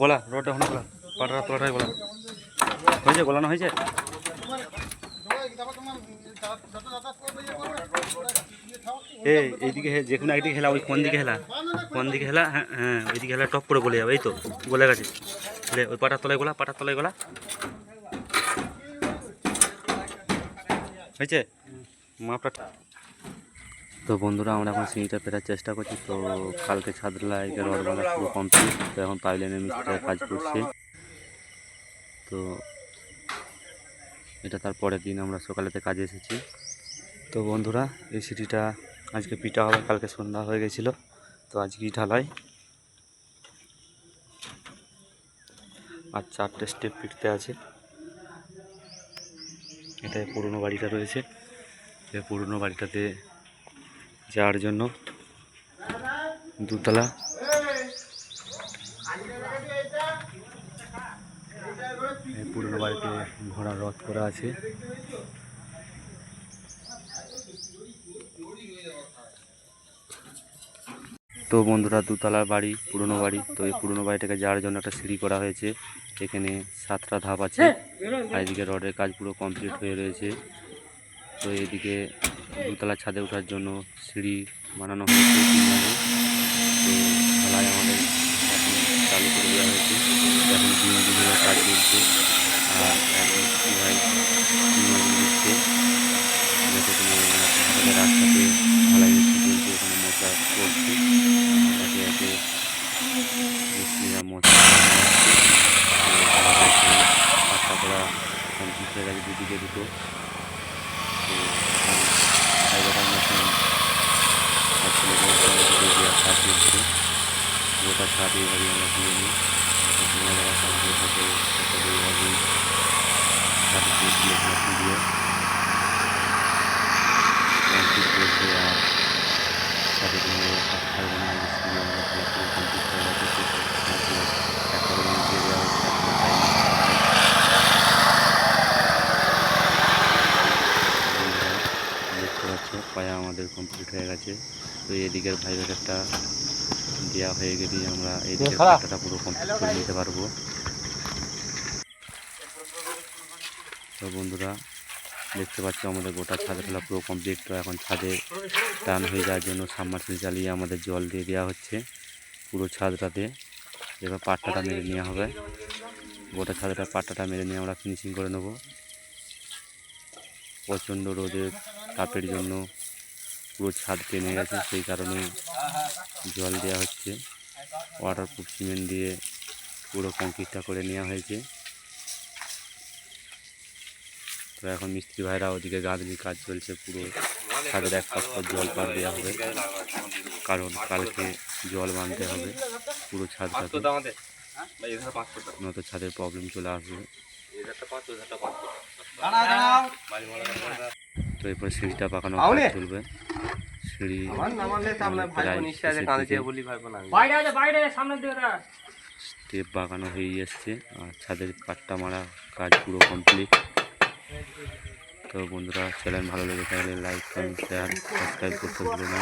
গলা রডটা ওখানে গলা পাটার তলাটাই গলা হয়েছে, গলানো হয়েছে। এইদিকে যে কোনো একদিকে হেলা, ওই কোন দিকে হেলা, কোন দিকে হেলা, হ্যাঁ হ্যাঁ ওইদিকে হেলা টপ করে গলে যাবে। এই তো গলে গেছে, ওই পাটার তলায় গোলা, পাটার তলায় গোলা হয়েছে মাপটা। তো বন্ধুরা আমরা এখন সিঁড়িটা ফেরার চেষ্টা করছি। তো কালকে ছাদ ঢালাইয়ের রড বাঁধা পুরো কমপ্লিট। তো এখন পাইপলাইনের মিস্ত্রিরা কাজ করছে। তো এটা তার পরের দিন আমরা সকালেতে কাজে এসেছি। তো বন্ধুরা এই সিঁড়িটা আজকে পিটা হবে, কালকে সন্ধ্যা হয়ে গেছিলো, তো আজকেই ঢালাই। আর 4টে স্টেপ পিটতে আছে। এটা পুরনো বাড়িটা রয়েছে, এই পুরনো বাড়িটাতে যাওয়ার জন্য দুতলা। এই পুরনো বাড়িতে ঘোড়ার রথ করা আছে। তো বন্ধুরা দুতলার বাড়ি, পুরনো বাড়ি। তো এই পুরনো বাড়িটাকে যাওয়ার জন্য একটা সিঁড়ি করা হয়েছে। এখানে 7টা ধাপ আছে। আর এদিকে রডের কাজ পুরো কমপ্লিট হয়ে রয়েছে। তো এদিকে দুতলার ছাদে ওঠার জন্য সিঁড়ি বানানো হয়েছে 3 ভাগে। তো ঢালাই আমাদের এখন চালু করে দেওয়া হয়েছে। এখন দিনের কাজ চলছে। আর এখন ভাই দিচ্ছে, যাতে কোনো রাস্তাতে ঢালাই মিস্ত্রি চলছে, ওখানে মশা চলছে। একে একে মিস্ত্রিরা মশা রাস্তা করা কমপ্লিট হয়ে গেছে দুদিকে দুটো। তো এখন মেশিন দেওয়ার কাজ চলছে। গোটা ছাদ এইভাবে আমরা দিয়ে নিই। যারা কাজগুলো থাকে এইভাবেই ছাদে দিয়ে কমপ্লিট করছে। আর ছাদে কোনো কাজ থাকবে না, মিস্ত্রি আমরা পুরো কমপ্লিট হয়ে গেছে। একটা করে দিয়ে দেওয়া হচ্ছে, দেখতে পাচ্ছ পায়া আমাদের কমপ্লিট হয়ে গেছে। তো এদিকের ভাইব্রেটরটা দেওয়া হয়ে গেলেই আমরা এই দিকের পাটাটা পুরো কমপ্লিট করে নিতে পারবো। তো বন্ধুরা দেখতে পাচ্ছ আমাদের গোটা ছাদের ঢালা পুরো কমপ্লিট। তো এখন ছাদে টান হয়ে যাওয়ার জন্য সাবমার্সিবল চালিয়ে আমাদের জল দিয়ে দেওয়া হচ্ছে পুরো ছাদটাতে। এবার পাট্টাটা মেরে নেওয়া হবে, গোটা ছাদটা পাট্টাটা মেরে নিয়ে আমরা ফিনিশিং করে নেব। প্রচণ্ড রোদের তাপের জন্য পুরো ছাদ টেনে গেছে, সেই কারণে জল দেওয়া হচ্ছে। ওয়াটারপ্রুফ সিমেন্ট দিয়ে পুরো কংক্রিটটা করে নেওয়া হয়েছে। তো এখন মিস্ত্রি ভাইরা ওদিকে গাঁথনির কাজ চলছে। পুরো ছাদের 1 সপ্তাহ জল পার দেওয়া হবে, কারণ কালকে জল বাঁধতে হবে পুরো ছাদটাতে, নয়তো ছাদের প্রবলেম চলে আসবে। তো এরপরে সিঁড়িটা পাকানো চলবে। সিঁড়ি স্টেপ বাগানো হয়ে এসছে, আর ছাদের পাট্টা মারা কাজ পুরো কমপ্লিট। তো বন্ধুরা চ্যানেল ভালো লেগে থাকলে লাইক, কমেন্ট, শেয়ার, সাবস্ক্রাইব করতে ভুলো না।